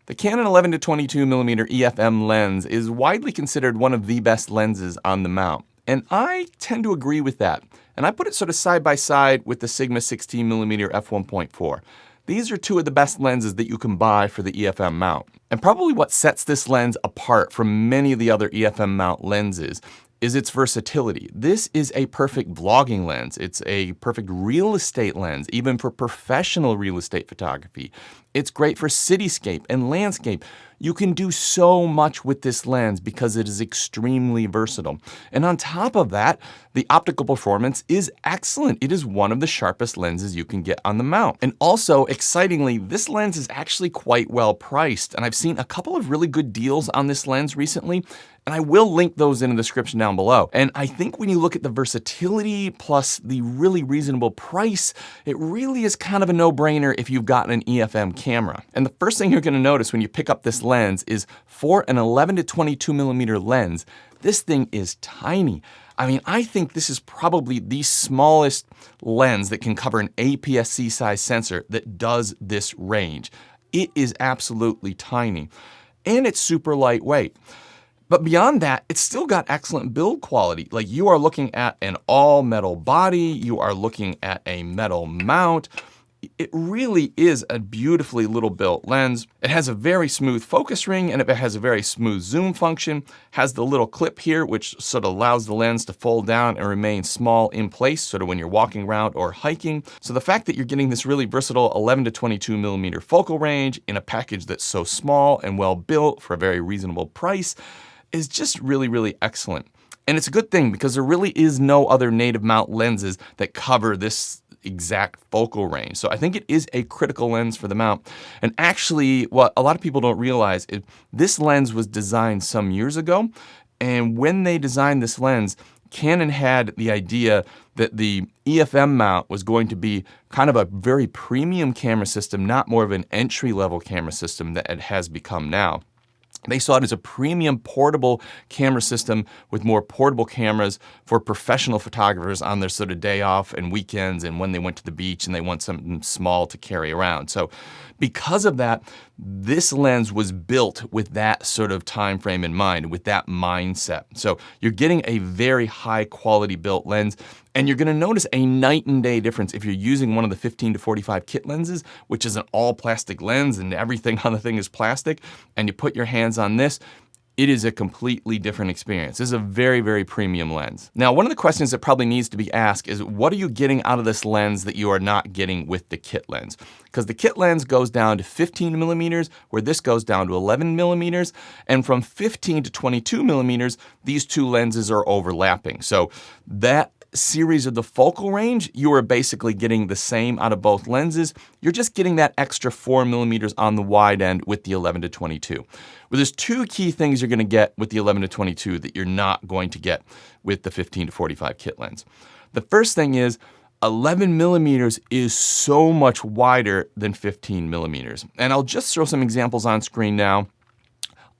The Canon 11 to 22mm EFM lens is widely considered one of the best lenses on the mount, and I tend to agree with that. And I put it sort of side by side with the Sigma 16mm f1.4. These are two of the best lenses that you can buy for the EFM mount. And probably what sets this lens apart from many of the other EFM mount lenses is its versatility. This is a perfect vlogging lens. It's a perfect real estate lens, even for professional real estate photography. It's great for cityscape and landscape. You can do so much with this lens because it is extremely versatile. And on top of that, the optical performance is excellent. It is one of the sharpest lenses you can get on the mount. And also, excitingly, this lens is actually quite well priced. And I've seen a couple of really good deals on this lens recently, and I will link those in the description down below. And I think when you look at the versatility plus the really reasonable price, it really is kind of a no-brainer if you've got an EFM camera. And the first thing you're going to notice when you pick up this lens is for an 11 to 22mm lens, this thing is tiny. I mean, I think this is probably the smallest lens that can cover an APS-C size sensor that does this range. It is absolutely tiny, and it's super lightweight. But beyond that, it's still got excellent build quality. Like, you are looking at an all metal body, you are looking at a metal mount. It really is a beautifully little built lens. It has a very smooth focus ring, and it has a very smooth zoom function. Has the little clip here, which sort of allows the lens to fold down and remain small in place, sort of when you're walking around or hiking. So the fact that you're getting this really versatile 11 to 22mm focal range in a package that's so small and well built for a very reasonable price is just really, really excellent. And it's a good thing because there really is no other native mount lenses that cover this exact focal range. So I think it is a critical lens for the mount. And actually, what a lot of people don't realize is this lens was designed some years ago. And when they designed this lens, Canon had the idea that the EFM mount was going to be kind of a very premium camera system, not more of an entry-level camera system that it has become now. They saw it as a premium portable camera system with more portable cameras for professional photographers on their sort of day off and weekends and when they went to the beach and they want something small to carry around. So because of that, this lens was built with that sort of time frame in mind, with that mindset. So you're getting a very high quality built lens, and you're going to notice a night and day difference if you're using one of the 15 to 45 kit lenses, which is an all plastic lens and everything on the thing is plastic, and you put your hands on this. It is a completely different experience. This is a very, very premium lens. Now, one of the questions that probably needs to be asked is, what are you getting out of this lens that you are not getting with the kit lens? Because the kit lens goes down to 15mm, where this goes down to 11mm, and from 15 to 22mm, these two lenses are overlapping. So that series of the focal range, you are basically getting the same out of both lenses. You're just getting that extra 4mm on the wide end with the 11 to 22. Well, there's two key things you're going to get with the 11 to 22 that you're not going to get with the 15 to 45 kit lens. The first thing is 11mm is so much wider than 15mm. And I'll just throw some examples on screen now.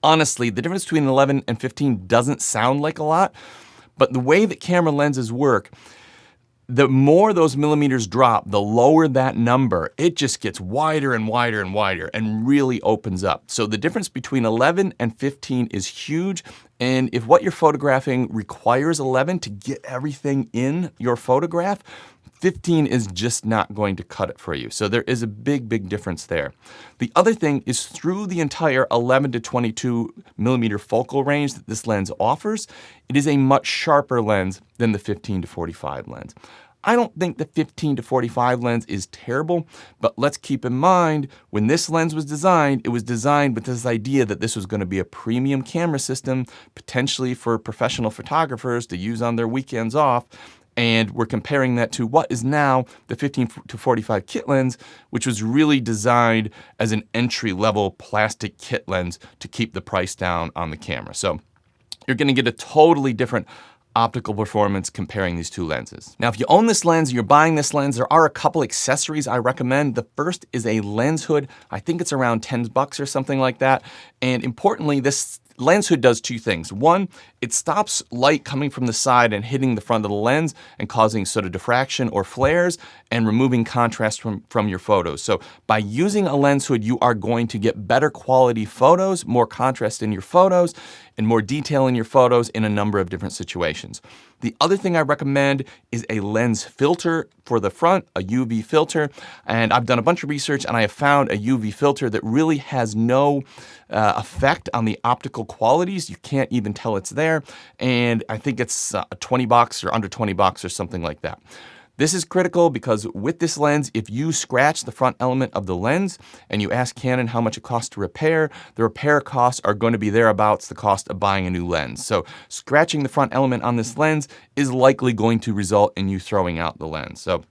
Honestly, the difference between 11 and 15 doesn't sound like a lot, but the way that camera lenses work, the more those millimeters drop, the lower that number. It just gets wider and wider and wider and really opens up. So the difference between 11 and 15 is huge. And if what you're photographing requires 11 to get everything in your photograph, 15 is just not going to cut it for you. So there is a big, big difference there. The other thing is, through the entire 11 to 22mm focal range that this lens offers, it is a much sharper lens than the 15 to 45 lens. I don't think the 15 to 45 lens is terrible, but let's keep in mind, when this lens was designed, it was designed with this idea that this was going to be a premium camera system, potentially for professional photographers to use on their weekends off. And we're comparing that to what is now the 15 to 45 kit lens, which was really designed as an entry-level plastic kit lens to keep the price down on the camera. So you're going to get a totally different optical performance comparing these two lenses. Now, if you own this lens, you're buying this lens, there are a couple accessories I recommend. The first is a lens hood. I think it's around $10 or something like that. And importantly, this lens hood does two things. One, it stops light coming from the side and hitting the front of the lens and causing sort of diffraction or flares and removing contrast from your photos. So by using a lens hood, you are going to get better quality photos, more contrast in your photos, and more detail in your photos in a number of different situations. The other thing I recommend is a lens filter for the front, a UV filter. And I've done a bunch of research and I have found a UV filter that really has no effect on the optical qualities. You can't even tell it's there. And I think it's $20 or under $20 or something like that. This is critical because with this lens, if you scratch the front element of the lens and you ask Canon how much it costs to repair, the repair costs are going to be thereabouts the cost of buying a new lens. So scratching the front element on this lens is likely going to result in you throwing out the lens. So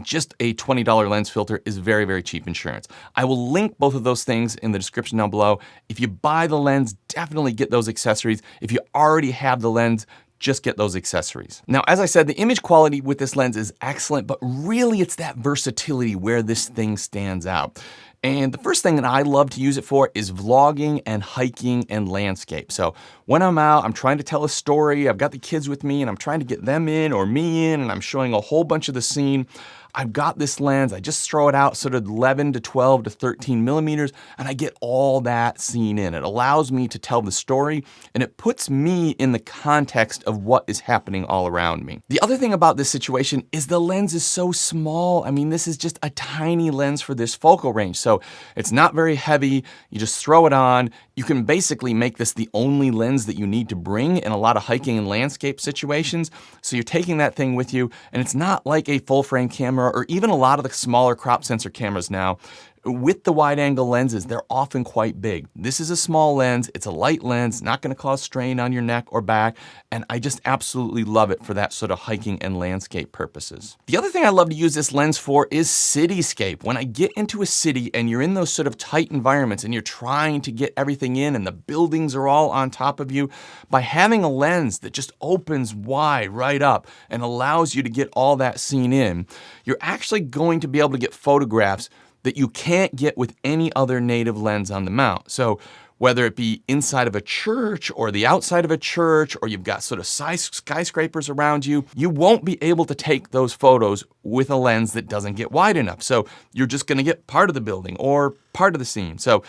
just a $20 lens filter is very, very cheap insurance. I will link both of those things in the description down below. If you buy the lens, definitely get those accessories. If you already have the lens, just get those accessories. Now, as I said, the image quality with this lens is excellent, but really it's that versatility where this thing stands out. And the first thing that I love to use it for is vlogging and hiking and landscape. So when I'm out, I'm trying to tell a story, I've got the kids with me and I'm trying to get them in or me in, and I'm showing a whole bunch of the scene. I've got this lens, I just throw it out sort of 11 to 12 to 13 millimeters, and I get all that scene in. It allows me to tell the story, and it puts me in the context of what is happening all around me. The other thing about this situation is the lens is so small. I mean, this is just a tiny lens for this focal range, so it's not very heavy. You just throw it on. You can basically make this the only lens that you need to bring in a lot of hiking and landscape situations. So you're taking that thing with you, and it's not like a full frame camera or even a lot of the smaller crop sensor cameras now. With the wide angle lenses, they're often quite big. This is a small lens, it's a light lens, not gonna cause strain on your neck or back, and I just absolutely love it for that sort of hiking and landscape purposes. The other thing I love to use this lens for is cityscape. When I get into a city and you're in those sort of tight environments and you're trying to get everything in and the buildings are all on top of you, by having a lens that just opens wide right up and allows you to get all that scene in, you're actually going to be able to get photographs that you can't get with any other native lens on the mount. So whether it be inside of a church or the outside of a church, or you've got sort of skyscrapers around you, you won't be able to take those photos with a lens that doesn't get wide enough. So you're just gonna get part of the building or part of the scene. So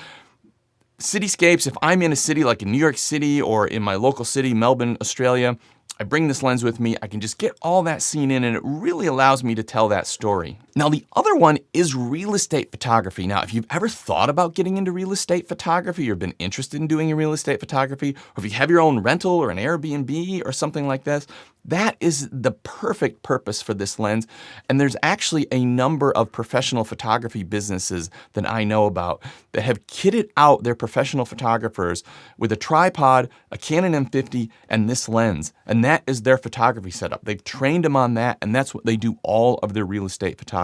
cityscapes, if I'm in a city like in New York City or in my local city, Melbourne, Australia, I bring this lens with me, I can just get all that scene in, and it really allows me to tell that story. Now, the other one is real estate photography. Now, if you've ever thought about getting into real estate photography or been interested in doing real estate photography, or if you have your own rental or an Airbnb or something like this, that is the perfect purpose for this lens. And there's actually a number of professional photography businesses that I know about that have kitted out their professional photographers with a tripod, a Canon M50, and this lens. And that is their photography setup. They've trained them on that, and that's what they do all of their real estate photography.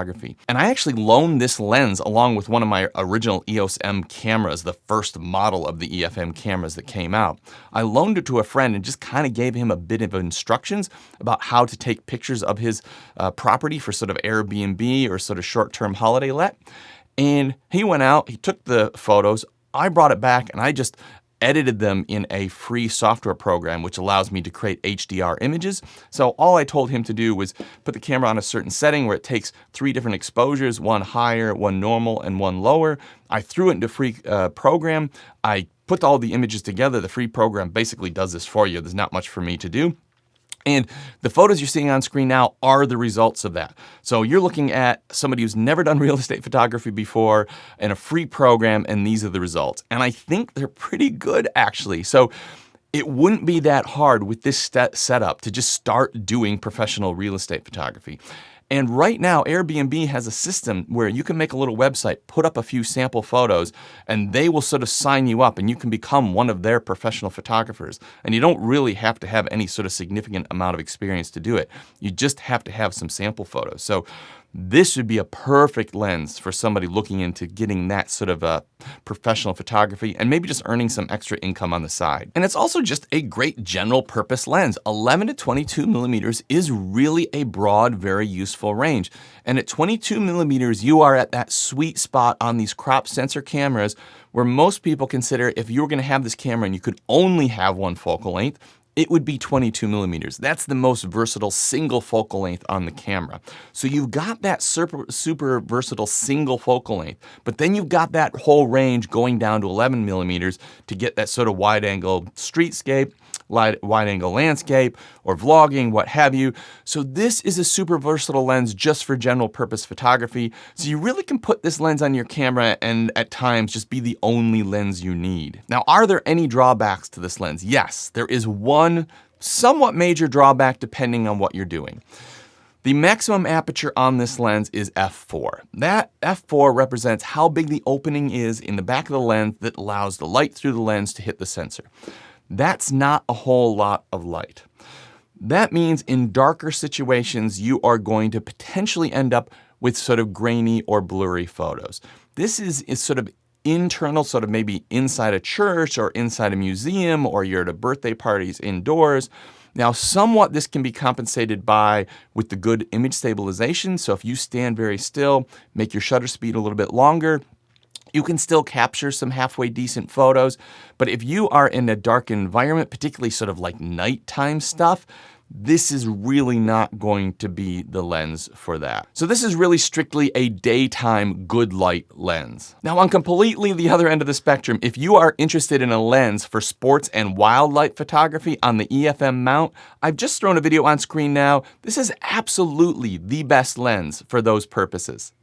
And I actually loaned this lens along with one of my original EOS M cameras, the first model of the EFM cameras that came out. I loaned it to a friend and just kind of gave him a bit of instructions about how to take pictures of his property for sort of Airbnb or sort of short-term holiday let. And he went out, he took the photos, I brought it back, and I just edited them in a free software program which allows me to create HDR images. So all I told him to do was put the camera on a certain setting where it takes 3 different exposures, one higher, one normal, and one lower. I threw it into free program. I put all the images together. The free program basically does this for you. There's not much for me to do. And the photos you're seeing on screen now are the results of that. So you're looking at somebody who's never done real estate photography before in a free program, and these are the results. And I think they're pretty good, actually. So it wouldn't be that hard with this setup to just start doing professional real estate photography. And right now, Airbnb has a system where you can make a little website, put up a few sample photos, and they will sort of sign you up, and you can become one of their professional photographers. And you don't really have to have any sort of significant amount of experience to do it. You just have to have some sample photos. So this would be a perfect lens for somebody looking into getting that sort of professional photography and maybe just earning some extra income on the side. And it's also just a great general purpose lens. 11 to 22 millimeters is really a broad, very useful range. And at 22 millimeters, you are at that sweet spot on these crop sensor cameras where most people consider if you were going to have this camera and you could only have one focal length, it would be 22 millimeters. That's the most versatile single focal length on the camera. So you've got that super versatile single focal length, but then you've got that whole range going down to 11 millimeters to get that sort of wide angle streetscape, wide angle landscape, or vlogging, what have you. So this is a super versatile lens just for general purpose photography. So you really can put this lens on your camera and at times just be the only lens you need. Now, are there any drawbacks to this lens? Yes, there is one somewhat major drawback depending on what you're doing. The maximum aperture on this lens is f4. That f4 represents how big the opening is in the back of the lens that allows the light through the lens to hit the sensor. That's not a whole lot of light. That means in darker situations, you are going to potentially end up with sort of grainy or blurry photos. This is sort of internal, sort of maybe inside a church or inside a museum, or you're at a birthday parties indoors. Now, somewhat this can be compensated with the good image stabilization. So if you stand very still, make your shutter speed a little bit longer, you can still capture some halfway decent photos. But if you are in a dark environment, particularly sort of like nighttime stuff, this is really not going to be the lens for that. So this is really strictly a daytime good light lens. Now, on completely the other end of the spectrum, if you are interested in a lens for sports and wildlife photography on the EFM mount, I've just thrown a video on screen now. This is absolutely the best lens for those purposes.